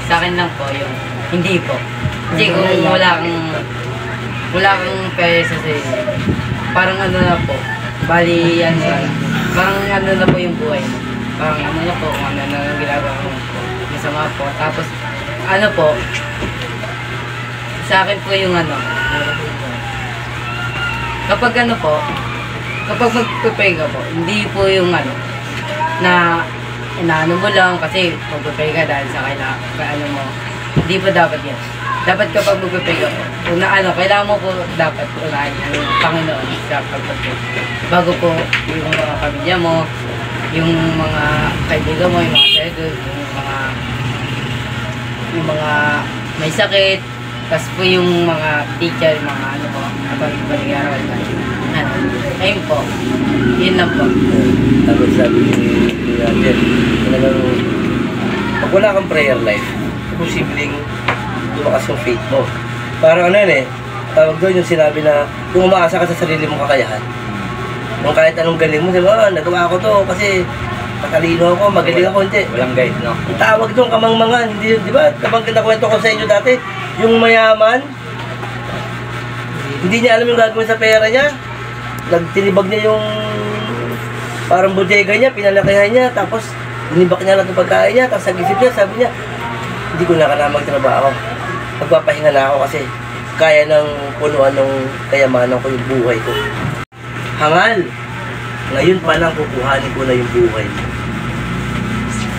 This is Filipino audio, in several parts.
sa akin lang po yung hindi po. Kasi kung wala kang pera sa sarili, parang ano na po, bali ano na, parang ano na po yung buhay mo. Parang ano na po, kung ano na ginagawa mo po, masama po. Tapos ano po, sa akin po yung ano, kapag ano po, kapag mag-prepare ka po, hindi po yung ano, na inaano mo lang kasi mag-prepare ka dahil sa ano mo, hindi po dapat yan. Dapat kapag mag-prepare ka po, kung na ano, kailangan mo po dapat unahin ang Panginoon sa pag-prepare. Bago po yung mga pamilya mo, yung mga kaibigan mo, yung mga circle, yung mga may sakit, tapos po yung mga teacher, mga ano po, kapag mag-aaral ka. Ano, ayun po, yun lang po. Tapos sabi ni Angel, talagang pag wala kang prayer life, posibleng lumakas yung faith mo. Parang ano yun tawag doon yung sinabi na kung umaasa ka sa sarili mong kakayahan. Kung kahit anong galing mo, diba, nagawa ko to kasi matalino ako, magaling ako, hindi. Walang guide, no? Ang tawag doon, kamangmangan, hindi yun, di ba? Kapag nakwento ko sa inyo dati, yung mayaman, hindi niya alam yung gagawin sa pera niya. Nagtinibag niya yung parang bodega niya, pinalakihan niya, tapos dinibak niya lahat ng pagkain niya, tapos nag-isip niya, sabi niya, hindi ko na kailangan magtrabaho. Magpapahinga na ako kasi kaya ng punuan ng kayamanan ko yung buhay ko. Hangal, ngayon pa lang kukuhanin ko na yung buhay mo.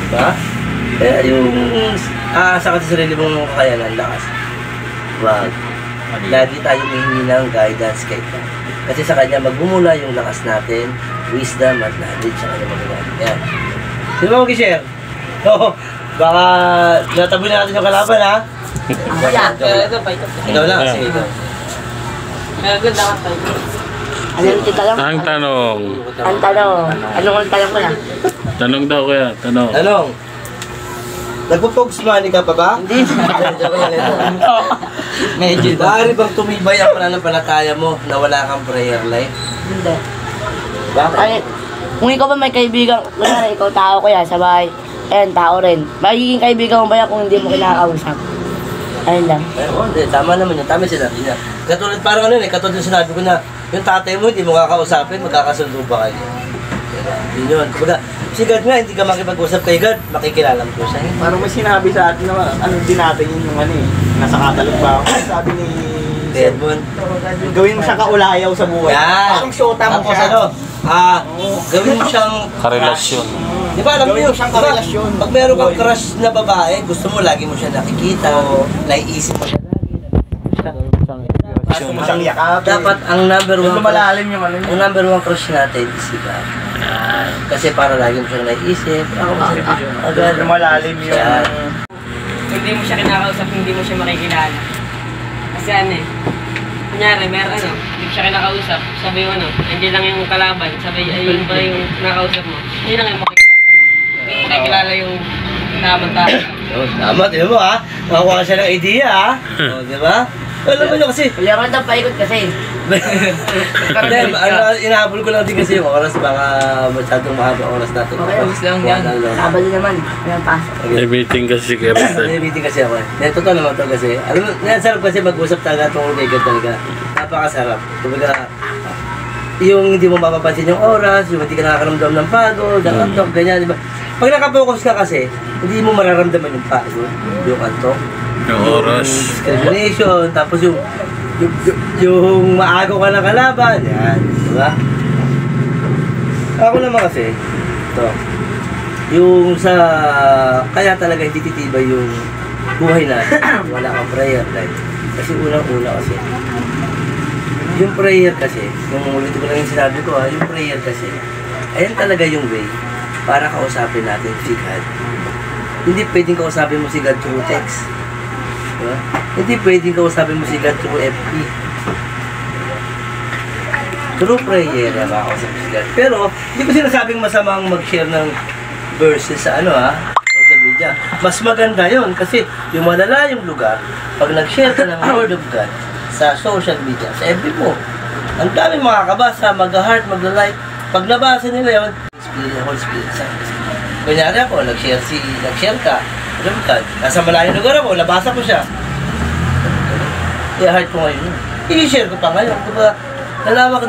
Diba? Kaya yung aasa ka sa sarili mong kakayanan, lakas. Wag. Lagi tayong hihingi ng guidance kay God. Kasi sa kanya magmumula yung lakas natin, wisdom at knowledge sa kanya magagamit. Yan. Sino ba mag-share? Oo. Baka nataboy na natin yung kalaban, ha? Ikaw lang, sige ikaw. Anong titanong? Ang tanong. Ang tanong. Anong tanong ko na? Tanong daw kuya, tanong. Tanong. Nagpo-focus money ka pa ba? Hindi. Medyo. Maaari bang tumibay ang pananampalataya mo na wala kang prayer life? Hindi. Bakit? Ay, kung ikaw ba may kaibigan, wala na ikaw tao ko yan sa bahay. Ayan, tao rin. Magiging kaibigan mo ba yan kung hindi mo kinakausap? Ayun lang. Hindi, tama naman yun. Tama yung sinabi niya. Katulad, parang ano katulad yung sinabi ko na yung tatay mo hindi mo kakausapin, magkakasundo ba kayo? Diba? Yun yun. Kumbaga, si God nga, hindi ka makipag-usap kay God, makikilala mo siya. Parang may sinabi sa atin na ano din natin yung nasa katalog ba? Sabi ni Edmund. gawin mo siyang kaulayaw sa buhay. Yan. Parang shota mo Tapos siya. ano, gawin mo siyang Karelasyon. Di ba, alam mo Gawin yun, mo siyang karelasyon. pag meron kang crush na babae, gusto mo lagi mo siya nakikita, naiisip mo siya lagi. Gusto mo siyang yakapin. Dapat ang number one Lumalalim yung ano ang number one crush natin is si God. Kasi para lagi mo siyang naiisip. Lumalalim yung... Yan. Kung hindi mo siya kinakausap, hindi mo siya makikilala. Kasi ano kunyari, meron hindi mo siya kinakausap, sabi yung hindi lang yung kalaban, sabi ayun ba yung kinakausap mo, hindi lang yung makikilala mo. Hindi mo makikilala yung tamang tao. Tama, di mo ha? Makakuha siya ng idea ha? O, di ba? Alam mo nyo kasi, Kaya man daw paikot kasi. inahabol ko lang din kasi yung oras, baka masyadong mahaba ang oras natin. Okay, oras lang yan. Sabado naman. Ayan, pasok. May meeting kasi si Kevin. May meeting kasi ako. Totoo naman to kasi. Alam mo, sarap kasi mag-usap talaga itong kaigan talaga. Napakasarap. Kumbaga, yung hindi mo mapapansin yung oras, yung hindi ka nakakaramdam ng pagod, ng antok, ganyan, di ba? Pag nakapokus ka kasi, hindi mo mararamdaman yung pagod, yung antok, Yung oras. discrimination, tapos yung maago ka ng kalaban, yan, di ba? Ako naman kasi, ito, yung sa, kaya talaga hindi titibay yung buhay natin, wala kang prayer life. Kasi unang-una kasi, yung prayer kasi, yung ulit ko lang yung sinabi ko yung prayer kasi, ayan talaga yung way para kausapin natin si God. Hindi pwedeng kausapin mo si God through text. Diba? Hindi pwedeng kausapin mo si God through FB. Through prayer, makakausapin si God. Pero, hindi ko sinasabing masamang mag-share ng verses sa social media. Mas maganda yon kasi yung malalayong lugar, pag nag-share ka ng Word of God sa social media, sa FB mo, ang daming makakabasa, mag-heart, mag-like. Pag nabasa nila yun, Holy Spirit, Holy Spirit. Kunyari ako, nag-share ka, Lumipad. Nasa malayong lugar ako, labasan ko siya. I-heart ko ngayon. I-share ko pa ngayon. Diba, nalawak.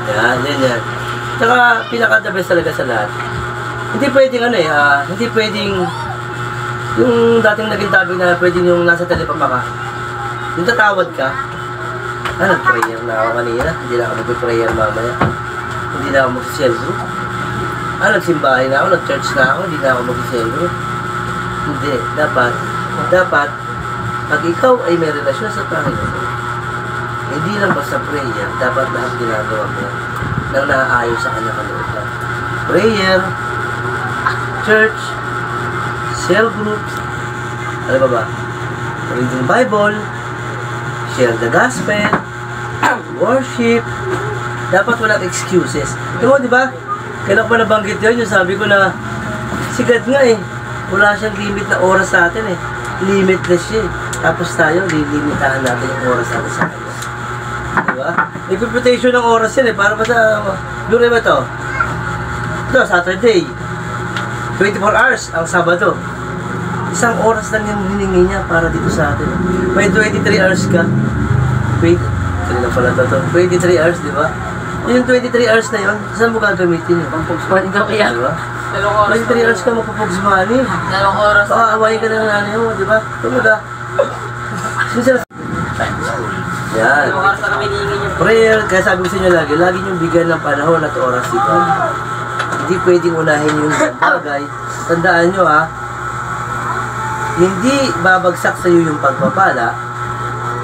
Yan. Tsaka, pinaka-the best talaga sa lahat. Hindi pwedeng hindi pwedeng yung dating naging topic na pwedeng yung nasa telepapa ka. Yung tatawad ka, nag-prayer na ako kanina. Hindi na ako mag-prayer mamaya. Hindi na ako mag-cell group. Nagsimbahay na ako, nag-church na ako, hindi na ako mag-cell group. Hindi, dapat, pag ikaw ay may relasyon sa Panginoon, hindi lang basta prayer, dapat lahat ginagawa mo nang naaayon sa kanya kalooban. Prayer, church, cell groups, ano ba? Reading Bible, share the gospel, worship, dapat walang excuses. Di ba? Kailan ko pa nabanggit yun, yung sabi ko na si God nga wala siyang limit na oras sa atin limitless siya Tapos tayo, lilimitahan natin yung oras natin sa kanya. Diba? Interpretation ng oras yan para ba sa, Blu-ray ba ito? Ito, Saturday. 24 hours ang Sabado. Isang oras lang yung hiningi niya para dito sa atin. May 23 hours ka. Wait, kanina pala ito. 23 hours, di ba? Yung 23 hours na yun, saan mo gagamitin yun? Pang-pogsman ka kaya. Diba? 23 hours ka magpapogsmani. Dalawang oras. Aawayin ka na ng nanay mo, di ba? Tumuda. Yan. Dalawang oras na kami hihingi niyo. Prayer, kaya sabi ko sa inyo lagi niyong bigyan ng panahon at oras si God. Hindi pwedeng unahin yung bagay. Tandaan nyo hindi babagsak sa iyo yung pagpapala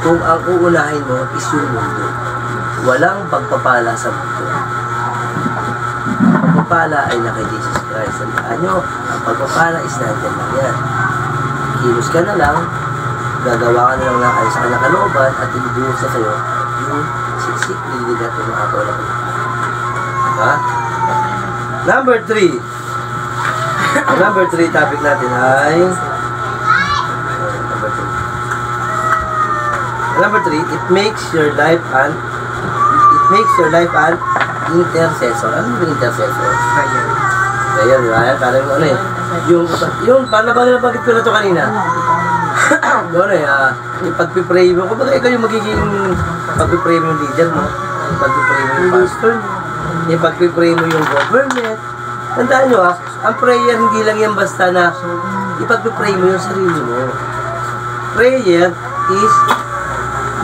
kung ang uunahin mo is yung mundo. Walang pagpapala sa mundo. Ang pagpapala ay na kay Jesus Christ. Tandaan nyo, ang pagpapala is nandyan lang yan. Kilos ka na lang, gagawa ka na lang na ay sa kanyang kalooban at ibibuhos na sa'yo yung siksik, niligat ng mga katulad. Diba? Number 3. Ang number 3 topic natin ay number 3, it makes your life an intercessor. Ano yung intercessor? Prayer, di ba? Parang yung paano ba nabagit ko na ito kanina? Doon yung pagpipray mo. Kung ikaw yung magiging pagpipray mo yung leader mo, yung pagpipray mo yung pastor mo, yung pagpipray mo yung government. Tandaan nyo ang prayer hindi lang yan basta na ipagpipray mo yung sarili mo. Prayer is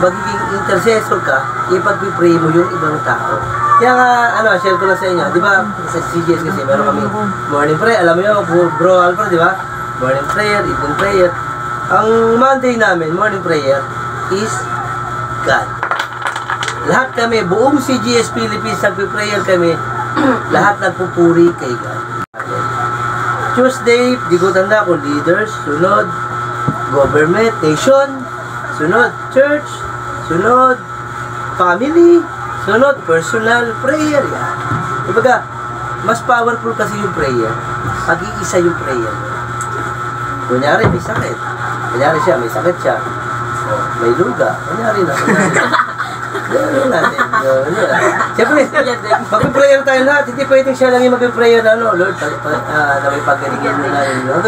magiging intercessor ka, ipagpipray mo yung ibang tao. Kaya nga, share ko lang sa inyo. Di ba, sa CGS kasi, meron kami morning prayer. Alam mo yun, bro Alfred, di ba? Morning prayer, evening prayer. Ang Monday namin, morning prayer, is God. Lahat kami, buong CGS Philippines, nagpiprayer kami, lahat nagpupuri kay God. Tuesday, di ko tanda kung leaders, sunod, government, nation, sunod, church, sunod, family, sunod, personal prayer. Yan. Dibaga, mas powerful kasi yung prayer. Pag-iisa yung prayer. Kunyari, may sakit. Kunyari siya, may sakit siya. May luga. Kunyari na. Gano'n natin. Siyempre, mag-prayer tayo lahat. Hindi pwedeng siya lang yung mag-prayer na, Lord, na may pagkaligyan mo na yun.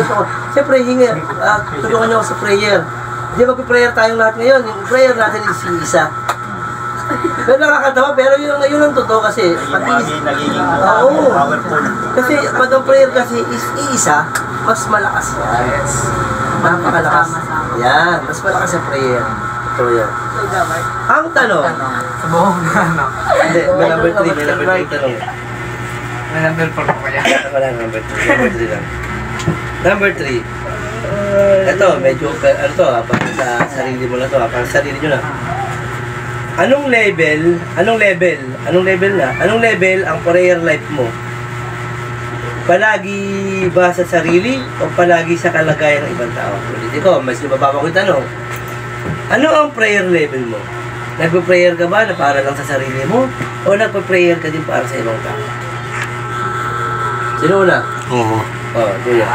Siyempre, tulungan niyo ako sa prayer. Hindi mag-prayer tayong lahat ngayon. Yung prayer natin is isa. Pero nakakatawa, pero yun ang totoo kasi. Nagiging powerful. Kasi pag ang prayer kasi is iisa, mas malakas yan. Yes. Napakalakas. Yan, mas malakas ang prayer. Ito yan. Ang tanong. Sa buhong na Hindi, may number 3 tanong. May number 4 po kaya. Wala, number 3 lang. Number 3. Ito, medyo, para sa sarili mo na to, para sa sarili nyo na. Anong level ang prayer life mo? Palagi ba sa sarili o palagi sa kalagayan ng ibang tao? Ulit ko, mas lumababa ko yung tanong. Ano ang prayer level mo? Nagpa-prayer ka ba na para lang sa sarili mo? O nagpa-prayer ka din para sa ibang tao? Sino una? Oo. Kuya.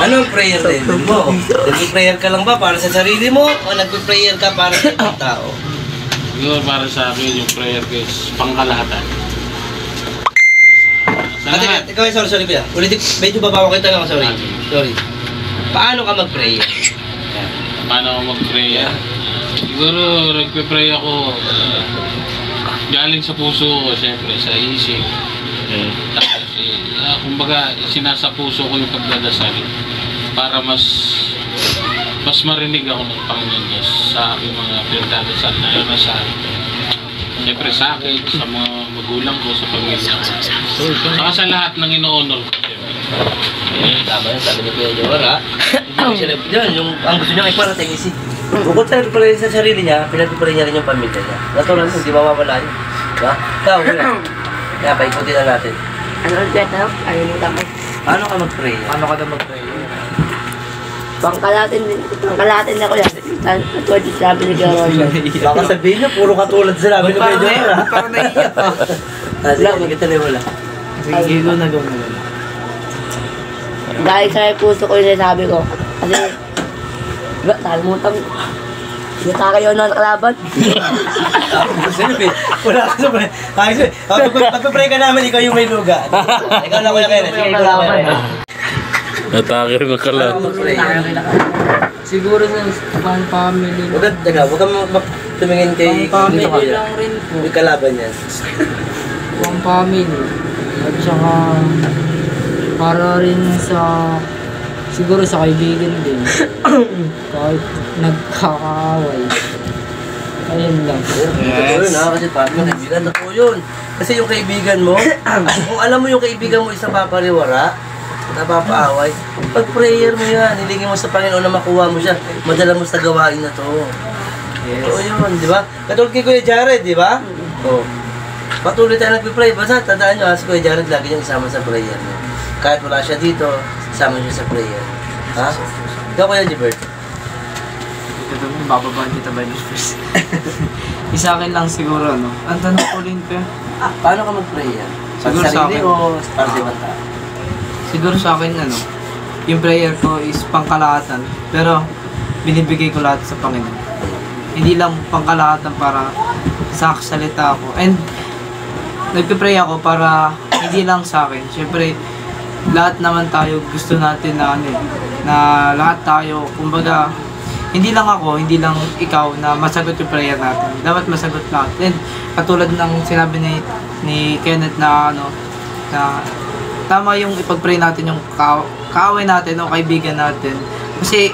Ano ang prayer level mo? Nagpa-prayer ka lang ba para sa sarili mo? O nagpa-prayer ka para sa ibang tao? Siguro para sa akin yung prayer ko is pangkalahatan. Sa lahat. ikaw, sorry kuya. Ulitin, medyo babawa ko yung tanong, sorry. Paano ka mag-pray? Paano ako mag-pray? Siguro, nagpe-pray ako galing sa puso ko, siyempre, sa isip. Tapos, kumbaga, sinasa puso ko yung pagdadasal para mas marinig ako ng Panginoon Diyos sa aking mga pinagdadasal na yun na sa siyempre sa akin, sa mga magulang ko, sa pamilya ko. Saka sa lahat ng ino-honor ko, siyempre. Tama yun, sabi ni Kuya Jor, ha? Hindi siya yun, ang gusto niya iparating is bukod sa nagpapalay sa sarili niya, pinagpapalay niya rin yung pamilya niya. Natural, hindi mawawala yun. Diba? Ikaw, Kuya. Kaya paikutin na natin. Ano ulit na? Ayun mo. Paano ka mag-pray? Paano ka na mag-pray? Pangkalatin na ko yan. Natuwa di sabi ni Kuya Roshan. Baka sabihin niya, puro katulad sila. Sabi ni Kuya Jor, ha? Parang naiiyak pa. Sige, hindi kita wala. Sige, go na. Dahil sa puso ko yung sinasabi ko. Kasi, diba, talimutan ko. Hindi tayo na kalaban. Wala ka sa pray. Pag-pray ka namin, ikaw yung may luga. Ikaw na Kuya Kenneth. Sige, ikaw na Kuya Kenneth. Natake rin ng kalat. Siguro sa pang family. Huwag kang tumingin kay Pang family Kuya. lang rin po. May kalaban yan. Pang family. At saka para rin sa siguro sa kaibigan din. Kahit nagkakaaway. Ayun lang. Totoo yun ha, kasi paano yung kaibigan, totoo yun. Kasi yung kaibigan mo, kung alam mo yung kaibigan mo isa papariwara, napapaaway, pag prayer mo yan, hilingin mo sa Panginoon na makuha mo siya, madala mo sa gawain na to. Totoo yun, di ba? Katulad kay Kuya Jared, di ba? Oo. Patuloy tayo nagpipray. Basta tandaan nyo, si Kuya Jared lagi niyang isama sa prayer mo. Kahit wala siya dito, isama siya sa prayer. Ha? Ikaw Kuya Gilbert. Ito mo, bababaan kita by this first. Isa akin lang siguro, no? Ang tanong ko rin pa. Paano ka mag-prayer? Siguro sa sarili akin. o para sa ibang tao? Siguro sa akin, yung prayer ko is pangkalahatan. Pero, binibigay ko lahat sa Panginoon. Hindi lang pangkalahatan para sa salita ako. And, nagpipray ako para hindi lang sa akin. Siyempre, lahat naman tayo gusto natin na na lahat tayo, kumbaga, hindi lang ako, hindi lang ikaw na masagot yung prayer natin. Dapat masagot lahat. And katulad ng sinabi ni Kenneth na na tama yung ipag-pray natin yung kaaway natin o kaibigan natin. Kasi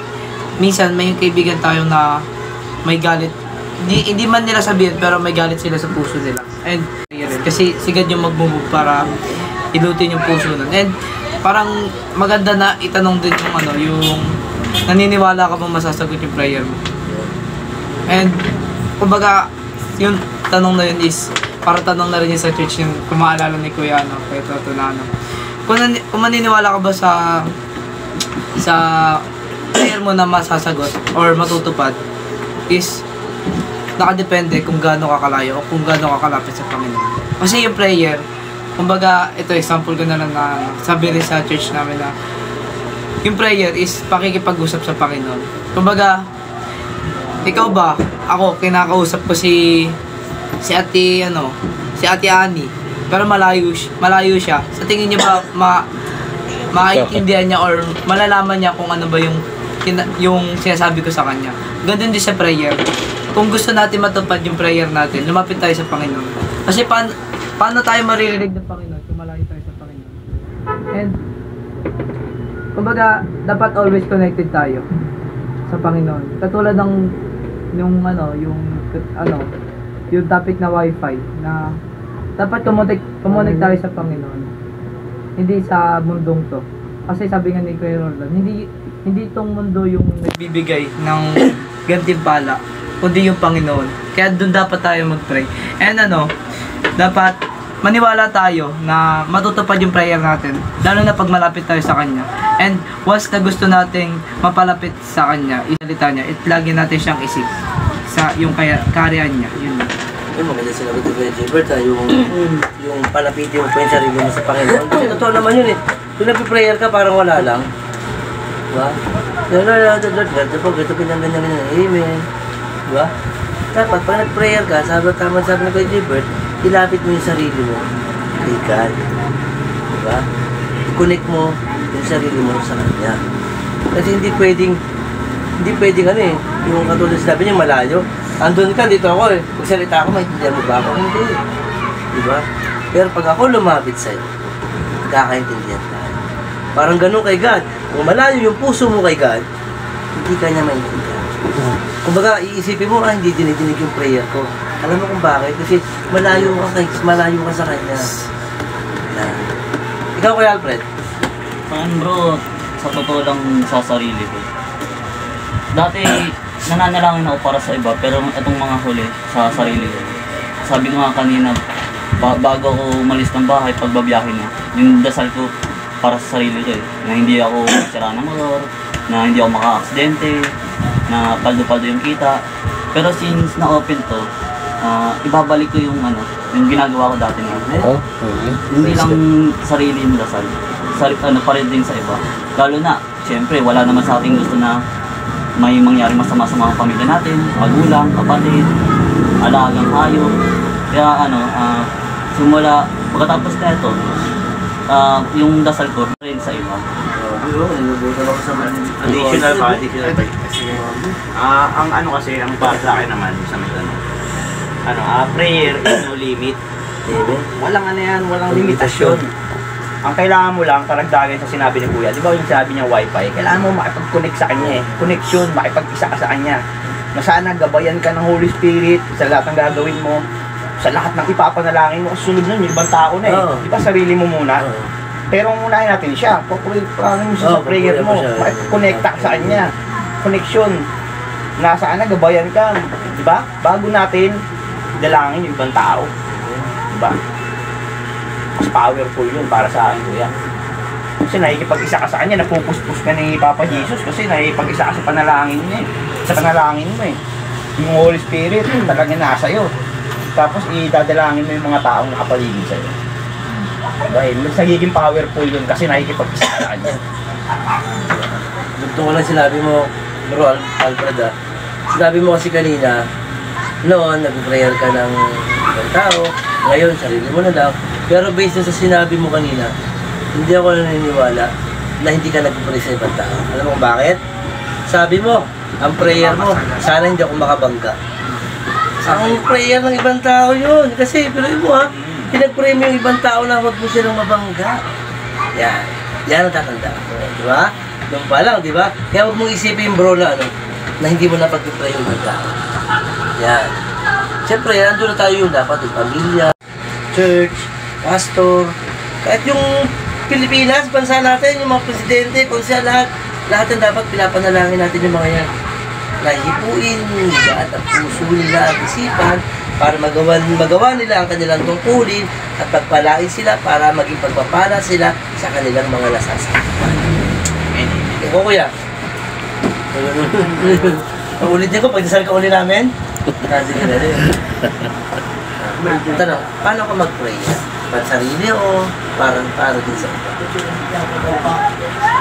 minsan may kaibigan tayo na may galit. Hindi man nila sabihin pero may galit sila sa puso nila. And kasi sigad yung mag-move para ilutin yung puso nun. And parang maganda na itanong din yung naniniwala ka bang masasagot yung prayer mo. And kumbaga yung tanong na yun is para tanong na rin yun sa church yung kung maalala ni Kuya kay Toto na kung maniniwala ka ba sa prayer mo na masasagot or matutupad is nakadepende kung gaano ka kalayo o kung gaano ka kalapit sa Panginoon. Kasi yung prayer, kumbaga, ito example ko na lang na sabi rin sa church namin na yung prayer is pakikipag-usap sa Panginoon. Kumbaga, ikaw ba, ako, kinakausap ko si Ate Ani, pero malayo siya. Sa tingin niyo ba maiintindihan niya or malalaman niya kung ano ba yung sinasabi ko sa kanya? Ganun din sa prayer. Kung gusto natin matupad yung prayer natin, lumapit tayo sa Panginoon. Kasi paano tayo maririnig ng Panginoon kung malayo tayo sa Panginoon? And kumbaga, dapat always connected tayo sa Panginoon. Katulad ng yung topic na wifi na dapat kumonek tayo sa Panginoon. Hindi sa mundong to. Kasi sabi nga ni Kuya Roldan, hindi itong mundo yung nagbibigay ng gantimpala, kundi yung Panginoon. Kaya doon dapat tayo mag-pray. And dapat maniwala tayo na matutupad yung prayer natin, lalo na pag malapit tayo sa Kanya. And once na gusto nating mapalapit sa Kanya, isalita niya, lagi natin siyang isip sa yung karyan niya. Yun lang. Yung maganda sinabi ko kay Gilbert, yung palapitin mo pa yung sarili mo sa Panginoon. Kasi totoo naman yun eh. Kung nagpiprayer ka, parang wala lang. Diba? Ganito pinang-ganyan. Amen. Diba? Dapat, pag nag-prayer ka, sabi ni Kuya Gilbert, ilapit mo yung sarili mo kay God. Diba? ba? I-connect mo yung sarili mo sa Kanya. Kasi hindi pwedeng ano eh, yung katulad sabi niya malayo. Andun ka, dito ako eh. Magsalita ako, maintindihan mo ba ako? Hindi. Di ba? Pero pag ako lumapit sa'yo, magkakaintindihan tayo. Parang ganun kay God. Kung malayo yung puso mo kay God, hindi ka niya maintindihan. Kumbaga, iisipin mo, hindi dinidinig yung prayer ko. Alam mo kung bakit? Kasi malayo ka sa Kanya. Yan. Ikaw kay Alfred? Bro, sa totoo lang sa sarili ko. Dati, nananalangin ako para sa iba, pero itong mga huli sa sarili ko. Sabi ko nga kanina, bago ako umalis ng bahay, pagbabiyahe na, yung dasal ko para sa sarili ko na hindi ako sira ng motor, na hindi ako maka-aksidente, na paldo-paldo yung kita. Pero since na-open to, ibabalik ko yung yung ginagawa ko dati na. Hindi lang sarili yung dasal. Pa rin din sa iba. Lalo na, siyempre, wala naman sa ating gusto na may mangyaring masama sa mga pamilya natin, magulang, kapatid, alagang hayop. Kaya simula, pagkatapos na ito, yung dasal ko rin sa iba. Additional pa. Ang para sa akin naman, sa may prayer is no limit. Walang walang limitasyon. Ang kailangan mo lang, karagdagan sa sinabi ni Kuya, di ba yung sabi niya wifi, kailangan mo makipag-connect sa kanya connection, makipag-isa ka sa kanya. Na sana gabayan ka ng Holy Spirit sa lahat ng gagawin mo, sa lahat ng ipapanalangin mo, kasunod nun, yung ibang tao na Di ba sarili mo muna? Pero unahin natin siya, pakulit mo siya sa prayer mo, makipag-connecta ka sa kanya, connection. Na sana gabayan ka, di ba? Bago natin dalangin yung ibang tao. Di ba? Mas powerful yun para sa akin, Kuya. Kasi nakikipag-isa ka sa kanya, napupuspos ka ni Papa Jesus kasi nakikipag-isa ka sa panalangin niya sa panalangin mo yung Holy Spirit talagang nasa iyo. Tapos idadalangin mo yung mga taong nakapaligid sa'yo. Diba? Mas nagiging powerful yun kasi nakikipag-isa ka sa kanya. Dugtong ko lang sinabi mo, Bro Alfred sinabi mo kasi kanina, noon nag-prayer ka ng ibang tao, ngayon sarili mo na lang. Pero based sa sinabi mo kanina, hindi ako naniniwala na hindi ka nag-pray sa ibang tao. Alam mo kung bakit? Sabi mo, ang prayer mo, sana hindi ako makabangga. Ang prayer ng ibang tao yun. Kasi, pero mo pinag-pray mo yung ibang tao na huwag mo silang mabangga. Yan ang tatanda ko. Di ba? Doon pa lang, di ba? Kaya huwag mong isipin, bro, na na hindi mo na pag-pray yung ibang tao. Yan. Siyempre, nandun na tayo yung dapat, yung pamilya, church, pastor, kahit yung Pilipinas, bansa natin, yung mga presidente, konsyal, lahat ang dapat pinapanalangin natin yung mga yan. Nahihipuin nila at ang puso nila at isipan para magawa nila ang kanilang tungkulin at pagpalain sila para maging pagpapala sila sa kanilang mga nasasakupan. Ikaw, Kuya. Ulit niyo ko, pagdasal ka uli namin. Kasi nila rin. Tanong, paano ka mag-pray? Para sarili o para din sa iba?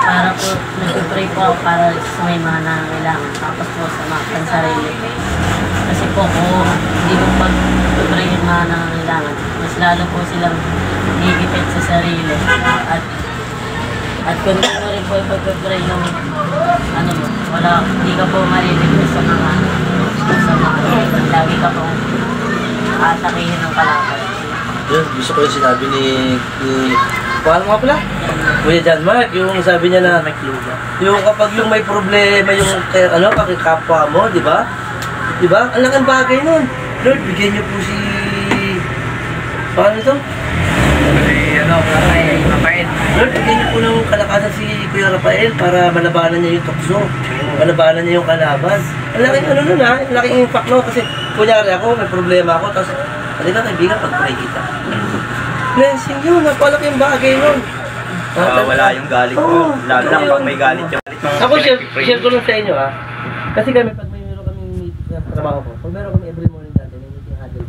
Para po, nag-pray po ako para sa may mga nangangailangan. Tapos po sa mga pansarili. Kasi po kung hindi po pag-pray yung mga nangangailangan, mas lalo po silang higipit sa sarili. At kung ano rin po pag-pray yung hindi ka po marinig sa mga lagi ka po atakihin ng kalaban. Yun, gusto ko yung sinabi ni paano nga pala? Kuya John Mark, yung sabi niya na yung kapag yung may problema yung kakikapwa mo, di ba? Di ba? Ang laking bagay nun. Lord, bigyan niyo po si paano ito? Rafael. Lord, bigyan niyo po ng kalakasan si Kuya Rafael para malabanan niya yung tukso. Malabanan niya yung kalaban. Ang laking nun ang laking impact no? Kasi kunyari ako, may problema ako, tapos halika kaibigan, pag-pray kita. Blessing yun, napalaking bagay nun. Wala yung galit ko. Lalo lang pag may galit yung Ako, share ko lang sa inyo kasi kami, pag may meron kami meet sa trabaho ko, pag meron kami every morning natin, may meeting huddle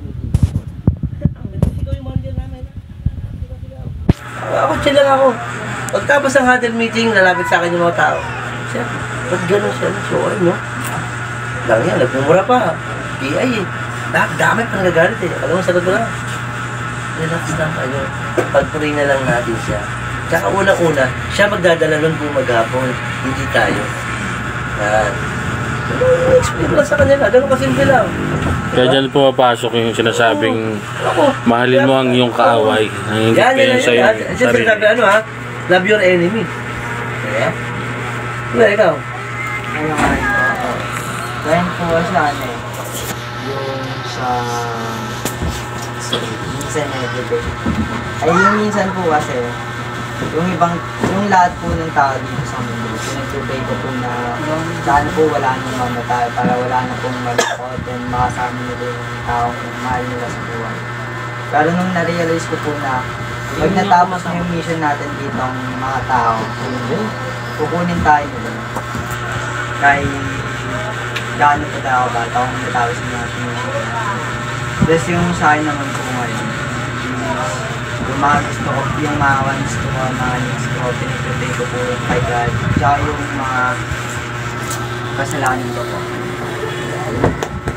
meeting. Sigaw yung manager namin. Ako, chill lang ako. Pagtapos ng huddle meeting, lalapit sa akin yung mga tao. Siya, ba't gano'n siya? So, ano? Lang yan, nagmumura pa. PI eh. Dami pa nagagalit eh. Alam mo, sagot ko lang. relax lang kayo. Pag-pray na lang natin siya. Tsaka unang-una, siya magdadala nun kung maghapon, hindi tayo. Yan. Explain mo lang sa kanila, ganun kasimple lang. Kaya dyan pumapasok yung sinasabing Ako, mahalin mo ang iyong kaaway. Ang yan, hingit yan, sa yan. iyong Siya sarili. sinasabi, ano ha? Love your enemy. Diba? Diba, ikaw? Ano nga rin po. Dahil po sa ano eh, yung sa minsan everyday. Ay yung minsan po kasi, yung lahat po ng tao dito sa mundo, pinag-pray ko po na sana po wala nang mamatay para wala na pong malukot and makasama nila yung taong mahal nila sa buhay. Pero nung na-realize ko po na pag natapos na yung mission natin dito ang mga tao, kukunin tayo nila. Kahit gaano pa daw ba, taong natapos na natin yung mission. Plus yung sa akin naman po ngayon, yung mga gusto ko, yung mga ones ko, mga needs ko, pinipray ko po kay God. Tsaka yung mga kasalanan ko po.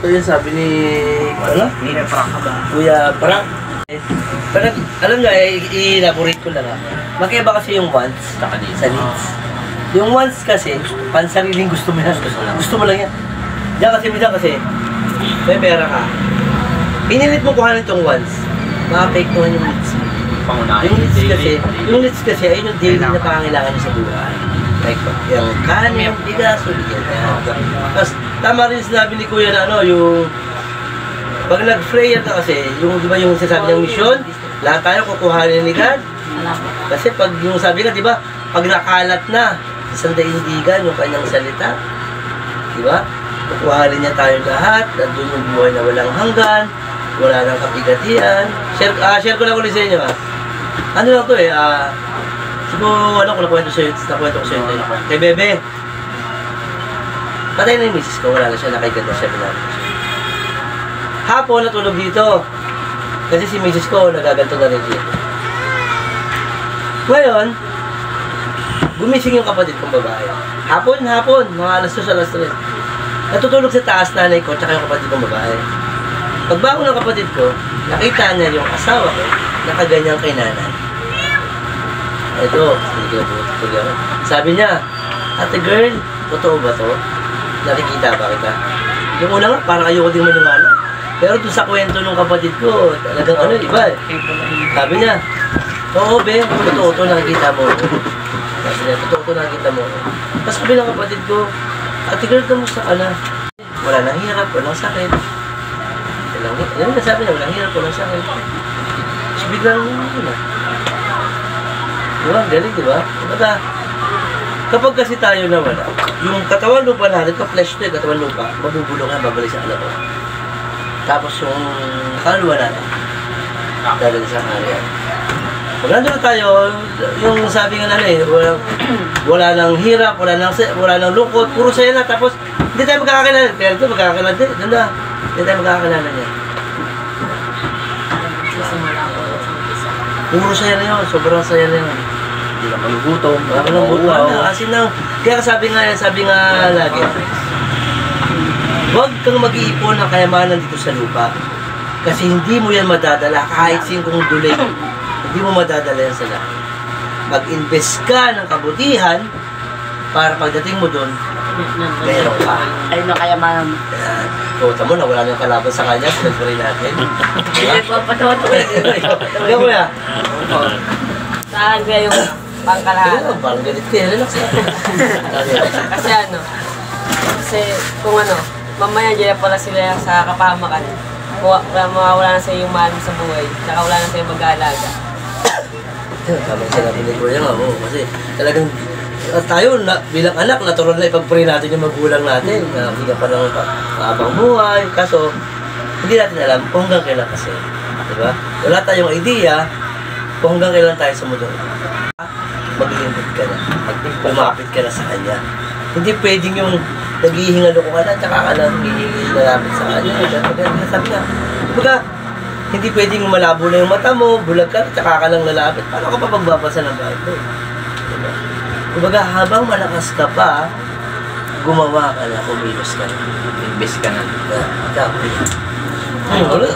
Ito yung sabi ni, ano? Kuya Frank. Parang, alam nga, i-elaborate ko lang ha. Magkaiba kasi yung wants sa needs. Yung wants kasi, pansariling gusto mo yan. Gusto mo lang yan. Diyan kasi, may pera ka. Pinilit mo kuhanin itong wants. Maapektuhan yung needs mo. Yung needs kasi, ayun yung daily na pangangailangan niya sa buhay. Like, yung kanin, yung bigas, ulitin. Tapos, tama rin sinabi ni Kuya na ano, yung pag nag-prayer ka kasi, yung di ba yung sinasabi niyang misyon, lahat tayo kukuhanin ni God. Kasi pag yung sabi nga, di ba, pag nakalat na sa daigdigan yung kanyang salita, di ba? Kukuhanin niya tayo lahat, nandun yung buhay na walang hanggan, wala nang kapigatian. Share ko lang ulit sa inyo ha. Ano lang to siguro ano ko nakwento ko sa inyo kay Bebe. Patay na yung misis ko, wala na siya, nakaganda siya, binali ko siya. Hapon natulog dito. Kasi si misis ko nagaganto na rin dito. Ngayon, gumising yung kapatid kong babae. Hapon, mga alas 2, alas 3. Natutulog sa taas nanay ko, tsaka yung kapatid kong babae. Pagbangon ng kapatid ko, nakita niya yung asawa ko, nakaganyan kay nanay. Ito, hindi ko na po. Sabi niya, ate girl, totoo ba to? Nakikita ba kita? Yung una nga, parang ayoko din maniwala. Pero doon sa kwento ng kapatid ko, talagang ano, iba eh. Sabi niya, oo be, totoo to, nakikita mo. Sabi niya, totoo to, nakikita mo. Tapos sabi ng kapatid ko, ate girl, kamusta ka na? Wala nang hirap, walang sakit. Yan ang sabi niya, walang hirap, walang sakit. Tapos biglang, diba, galing, diba? Diba, kapag kasi tayo nawala, yung katawan lupa natin, ka-flesh to yung katawan lupa, mabubulong nga, babalik sa alam ko. Tapos yung kaluluwa natin, dahil sa area. Pag nandun tayo, yung sabi nga natin, wala nang hirap, wala nang lungkot, puro saya na, tapos hindi tayo magkakakilala. Pero ito, magkakakilala din, doon na. Hindi tayo magkakakilala niya. Puro saya na yun, sobrang saya na yun. Hindi ka malugutom. Asin lang. Kaya sabi nga lagi, huwag kang mag-iipon ng kayamanan dito sa lupa. Kasi hindi mo yan madadala kahit singkong dulay. Hindi mo madadala yan sa lahat. Mag-invest ka ng kabutihan para pagdating mo doon, meron ka. Ayun na kaya man. Kota mo na wala nang kalaban sa kanya, sinagpuri natin. Hindi po patuto Ikaw mo yan. Saan ba yung pangkalahan? Parang ganit ka, relax na. Kasi kung mamaya dyan pala sila sa kapahamakan. Mawawala na sa yung mahal mo sa buhay. Saka wala na sa'yo mag-aalaga. Tamang sinabi ni Kuya nga, kasi talagang tayo bilang anak, natural na ipag-pray natin yung magulang natin. Bigyan pa ng maabang buhay. Kaso, hindi natin alam kung hanggang kailan kasi. Diba? Wala tayong idea kung hanggang kailan tayo sa mundo. Maglingkod ka na. Lumapit ka na sa Kanya. Hindi pwedeng yung naghihingalo ko ka na, tsaka ka lang lalapit sa Kanya. Sabi nga, diba, hindi pwedeng malabo na yung mata mo, bulag ka, tsaka ka lang lalapit. Paano ka pa pagbabasa ng Bible? Diba? Kumbaga, habang malakas ka pa, gumawa ka na, kumilos ka na. Invest ka na. Wala.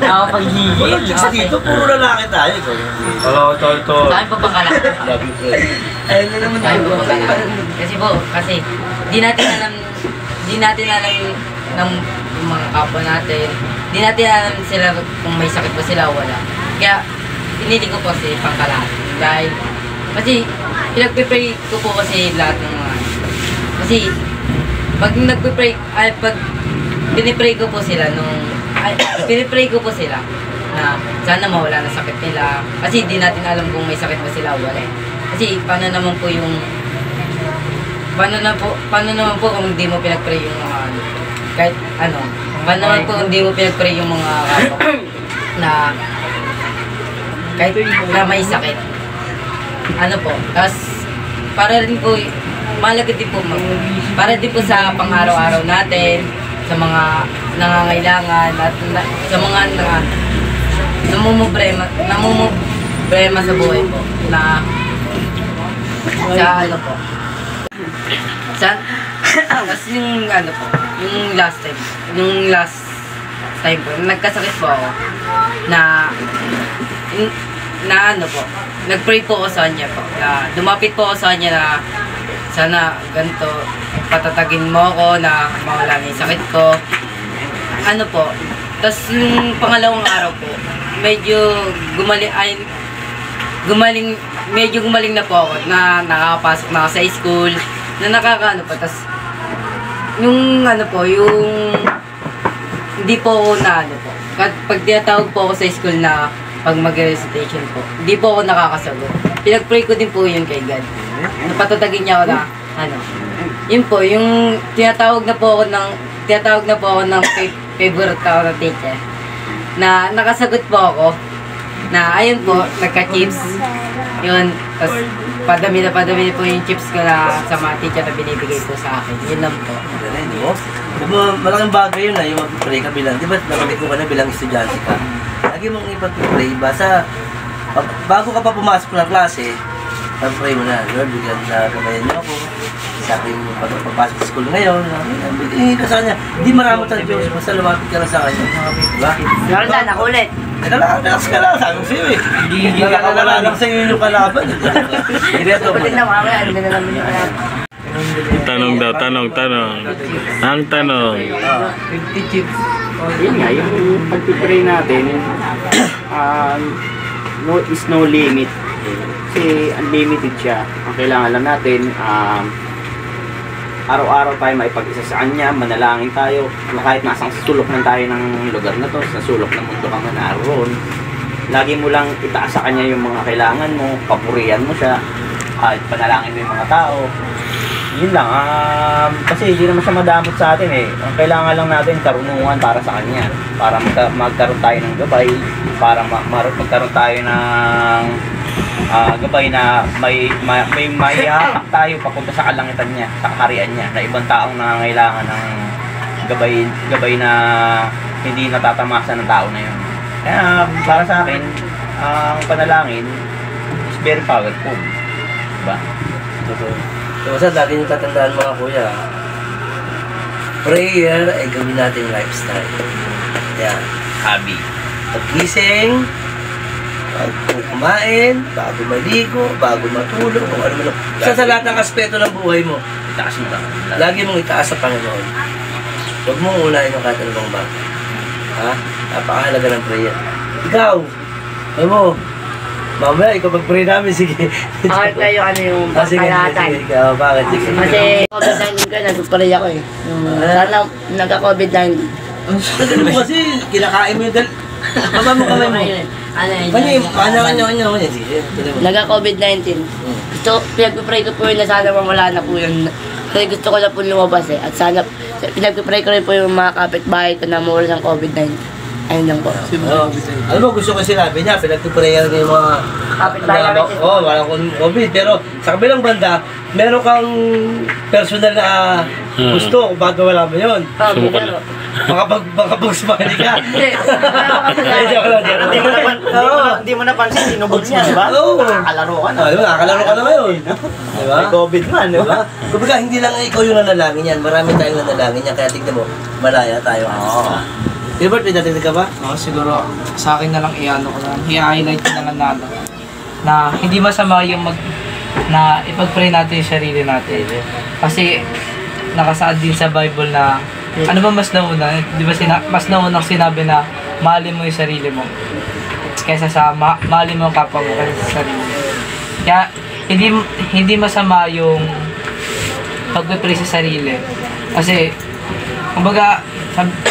Nakapag-higil. Walang chicks dito, puro lalaki tayo. Ikaw yung Oo, tol. Saan po pangkalahatan? love you, friend. Ayun na naman Saan tayo. po pangkalahatan? Kasi di natin alam ng yung mga kapwa natin. Di natin alam sila kung may sakit ba sila o wala. Kaya, pinili ko po kasi pangkalahatan. Dahil, kasi, pinagpipray ko po kasi lahat ng mga, kasi, pag pinipray ko po sila pinipray ko po sila na sana mawala na sakit nila. Kasi di natin alam kung may sakit ba sila o wala. Kasi, paano naman po kung hindi mo pinagpray yung mga, kahit ano, paano naman po kung hindi mo pinagpray yung mga na kahit na may sakit. Ano po, tapos para rin po, mahalaga din po, para din po sa pang-araw-araw natin, sa mga nangangailangan, at sa mga namumproblema sa buhay po, na sa ano po. Tapos yung ano po, yung last time po, nagkasakit po ako na ano po, nag-pray po ako sa kanya po, na lumapit po ako sa kanya na sana ganito, patatagin mo ako na mawala na yung sakit ko. Ano po, tapos yung pangalawang araw po, medyo gumaling na po ako, na nakakapasok na ako sa school, na nakakaano po, tapos yung ano po, yung hindi po ako na ano po, pag tinatawag po ako sa school na pag mag-recitation po, hindi po ako nakakasagot. Pinag-pray ko din po yun kay God. Napatatagin niya ako na, ano, yun po, yung tinatawag na po ako ng favorite ako na teacher, na nakasagot po ako, na ayun po, nagka-chips, yun, tapos padami na po yung chips ko na sa mga teacher na binibigay po sa akin, yun lang po. Ganun, di ba? Diba, malaking bagay yun na yung mag-pray ka bilang, di ba, nakamit mo ka na bilang estudyante ka. Lagi mong ipag-pray, basta bago ka pa pumasok ng klase, pag-pray mo na, Lord, bigyan na gamayan niyo ako sa aking pagpapasok sa school ngayon. Hindi ka sa kanya, hindi maramot ang Diyos, basta lumapit ka lang sa kanya. Diba? Jordan, ako ulit. Teka lang, relax ka lang, sabi ko sa'yo eh. Hindi ka wala lang sa'yo yung kalaban. Ireto mo Kapatid na mamaya, ano na naman yung alam. Tanong daw, tanong. Ang tanong. 50 chips. Yun nga, yung pag-pray natin, no limit. Kasi unlimited siya. Ang kailangan lang natin, araw-araw tayo maipag-isa sa Kanya, manalangin tayo. Kahit nasang sulok man tayo ng lugar na to, sa sulok ng mundo ka man naroon, lagi mo lang itaas sa Kanya yung mga kailangan mo, papurihan mo siya, at panalangin mo yung mga tao. Yun lang, kasi hindi naman siya madamot sa atin eh. Ang kailangan lang natin karunungan para sa Kanya, para magkaroon tayo ng gabay, para magkaroon tayo ng gabay na may maihatak tayo papunta sa kalangitan niya, sa kaharian niya, na ibang taong nangangailangan ng gabay na hindi natatamasa ng tao na yun. Kaya para sa akin, ang panalangin is very powerful. Diba? So, basta lagi nyo tatandaan mga kuya, prayer ay gawin natin lifestyle. Yan, hobby. Pag-gising, bago kumain, bago maligo, bago matulog, kung ano man. Sa lahat ng aspeto ng buhay mo, itaas mo lang. Lagi mong itaas sa Panginoon. Huwag mong unahin yung kahit anong bagay. Ha? Napakahalaga ng prayer. Ikaw, ano mo, mamaya, ikaw mag-pray namin, sige. Bakit na yung ano yung pangkalahatan? Sige, ikaw, bakit? Sige. Kasi COVID-19 ka, nag-pray ako eh. Sana nagka-COVID-19. Kasi mo kasi, kinakain mo yung baba mo kamay mo. Ano yun? Kanya. Sige, Nagka-COVID-19. Gusto, pinag-pray ko po yun na sana mawala na po yun. Kasi gusto ko na po lumabas eh. At sana, pinag-pray ko rin po yung mga kapitbahay ko na mawala ng COVID-19. Ayun lang po. Alam mo, gusto ko sinabi niya, pinag-prayer niya yung mga Kapitbahay namin. Oo, walang COVID. Pero sa kabilang banda, meron kang personal na gusto kung bago wala mo yun. Pero, Makapag-smiley ka. Hindi mo napansin, sinubog niya, di ba? Oo. Nakakalaro ka na. Nakakalaro ka na ngayon. Diba? May COVID man, di ba? Kumbaga, hindi lang ikaw yung nanalangin yan. Marami tayong nanalangin yan. Kaya tignan mo, malaya tayo. Gilbert, may datinig ka ba? Siguro sa akin na lang i-ano ko lang, i-highlight ko na lang na hindi masama yung na ipag-pray natin yung sarili natin. Kasi nakasaad din sa Bible na ano ba mas nauna? Di ba mas naunang sinabi na mahalin mo yung sarili mo kaysa sa mahalin mo ang kapwa mo kaysa sa sarili mo. Kaya hindi masama yung pag-pray sa sarili. Kasi kumbaga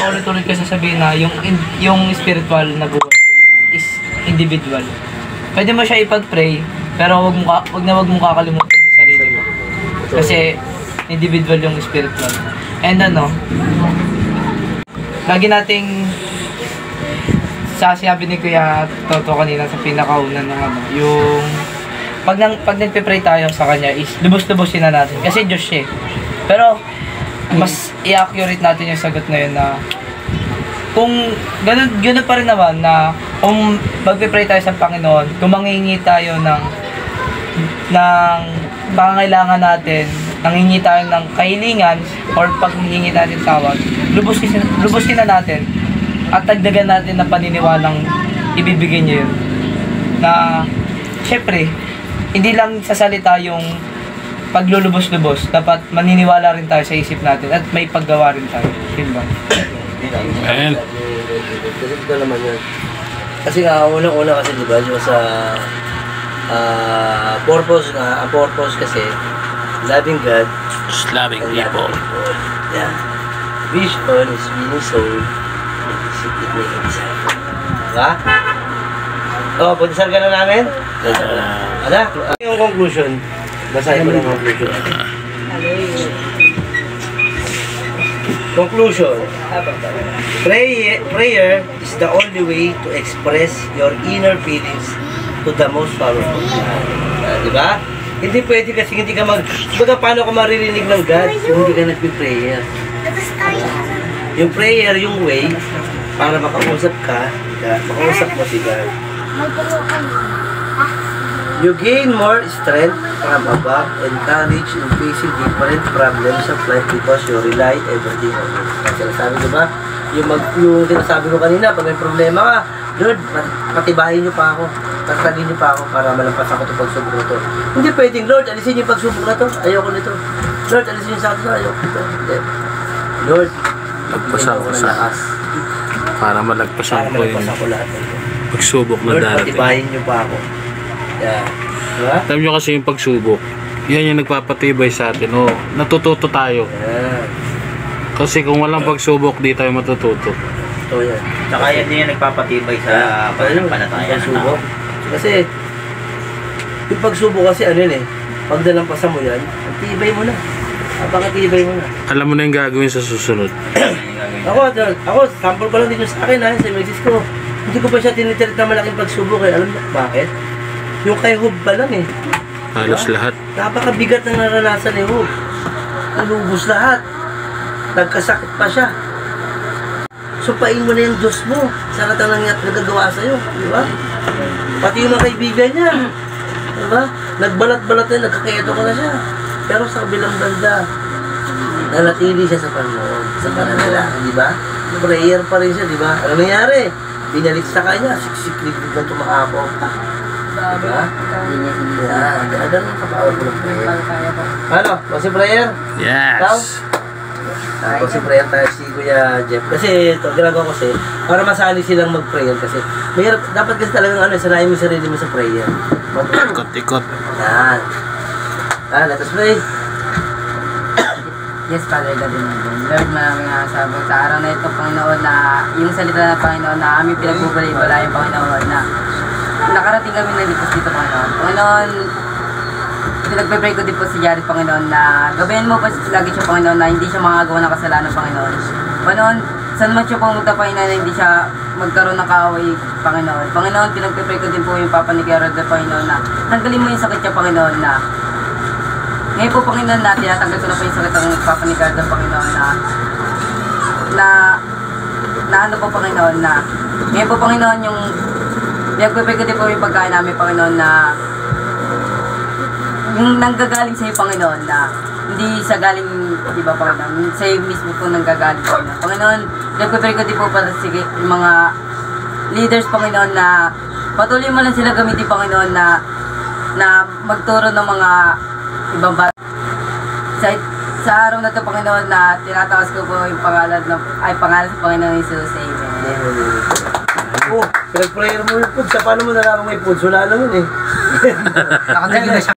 ulit-ulit ko sasabihin na yung spiritual na buhay is individual. Pwede mo siya ipag-pray, pero wag mo kakalimutan yung sarili mo. Kasi individual yung spiritual. And lagi nating sasabi ni Kuya Toto kanina sa pinakauna ng yung pag nagpe-pray tayo sa kanya is lubos-lubosin na natin. Kasi Diyos siya. Pero mas i-accurate natin yung sagot na yun na kung ganun pa rin naman na kung magpe-pray tayo sa Panginoon, kung manghingi tayo ng pangangailangan natin, nanghingi tayo ng kahilingan or pag hihingi natin tawad, lubusin na natin at dagdagan natin na paniniwalang ibibigay niya yun. Na syempre, hindi lang sa salita yung paglulubos-lubos, dapat maniniwala rin tayo sa isip natin at may paggawa rin tayo. Yun ba? Ayan. Kasi ito naman yun. Kasi nga, unang-una kasi diba, yung sa purpose nga, ang purpose kasi, loving God, Just loving people. Yeah. Vision is winning soul, secret making disciple. Diba? Pundisal ka na namin? Ano? Yung conclusion, basahin mo ng conclusion. Conclusion. Prayer is the only way to express your inner feelings to the most powerful God. Diba? Hindi pwede kasi hindi ka baga paano ka maririnig ng God kung hindi ka nagpi-prayer. Yung prayer, yung way, para makausap ka, makausap mo si God. You gain more strength from above and courage in facing different problems of life because you rely everything on it. Kasi sabi ko ba, yung sinasabi ko kanina, pag may problema ka, Lord, patibahin niyo pa ako, tatagin niyo pa ako para malampas ako itong pagsubok na ito. Hindi pwedeng, Lord, alisin niyo yung pagsubok na ito, ayoko nito. Lord, alisin niyo sa akin, ayoko nito. Lord, Lagpasan ko sa para malagpasan ko yung lahat ng ito. pagsubok na Lord, darating. patibahin niyo pa ako. Yeah. Diba? Alam nyo kasi yung pagsubok, yan yung nagpapatibay sa atin. Natututo tayo. Yeah. Kasi kung walang pagsubok, di tayo matututo. So, yan. Tsaka yan din yung nagpapatibay sa pananampalataya ng tao. Kasi, yung pagsubok kasi ano yun pag nalampasan mo yan, ang tibay mo na. Napakatibay mo na. Alam mo na yung gagawin sa susunod. Ako, sample ko lang din yung sa akin sa misis ko. Hindi ko pa siya tinitirit na malaking pagsubok Alam mo bakit? Yung kay Hub pa lang Halos lahat. Napakabigat ng naranasan ni Hub. Nalubos lahat. Nagkasakit pa siya. Supain mo na yung Diyos mo sa lahat ng nagagawa sa'yo. Di ba? Pati yung mga kaibigan niya. Di ba? Nagbalat-balat na, nagkakayeto ko na siya. Pero sa kabilang banda, nanatili siya sa Panginoon, sa pananalangin, di ba? Prayer pa rin siya, di ba? Ano nangyari? Binalik sa kanya, siksik-lik na tumakapon. Diba? Yan, ganun kapower mo ng prayer. Ano? Kasi prayer? Yes! Kasi prayer tayo si Kuya Jeff. Kasi ito, ginagawa ko kasi, para masali silang mag-prayer kasi. Mahirap, dapat kasi talagang sanayin mo yung sarili mo sa prayer. Ikot-ikot. Yan. Let us pray. Yes, Father God in heaven. Lord, maraming sabag sa araw na ito, Panginoon, na yung salita ng Panginoon na aming pinagbubali-balay, Panginoon, na nakarating kami na dito dito, Panginoon. Panginoon, pinagpe-pray ko din po si Jared, Panginoon, na gabayan mo pa lagi siya, Panginoon, na hindi siya makagawa ng kasalanan, Panginoon. Panginoon, saan man siya pumunta, Panginoon, na hindi siya magkaroon ng kaaway, Panginoon. Panginoon, pinagpe-pray ko din po yung Papa ni Gerard, Panginoon, na tanggalin mo yung sakit niya, Panginoon, na ngayon po, Panginoon, natin, natanggal ko na po yung sakit ng Papa ni Gerard, Panginoon, na ano po, Panginoon, na ngayon po, Panginoon, yung pinagpe-pray ko din po yung pagkain namin, Panginoon, na yung nanggagaling sa Panginoon na hindi sa galing, di ba Panginoon, sa mismo po nanggagaling po na Panginoon, nagpapray ko din po para sige, yung mga leaders Panginoon na patuloy mo lang sila gamitin Panginoon na magturo ng mga ibang bata. Sa araw na ito Panginoon na tinatawas ko po yung pangalan sa Panginoon Jesus. Amen. Oh, pinag-prayer mo yung food. Sa paano mo nalaman may food? Wala naman eh. Nakadali na siya.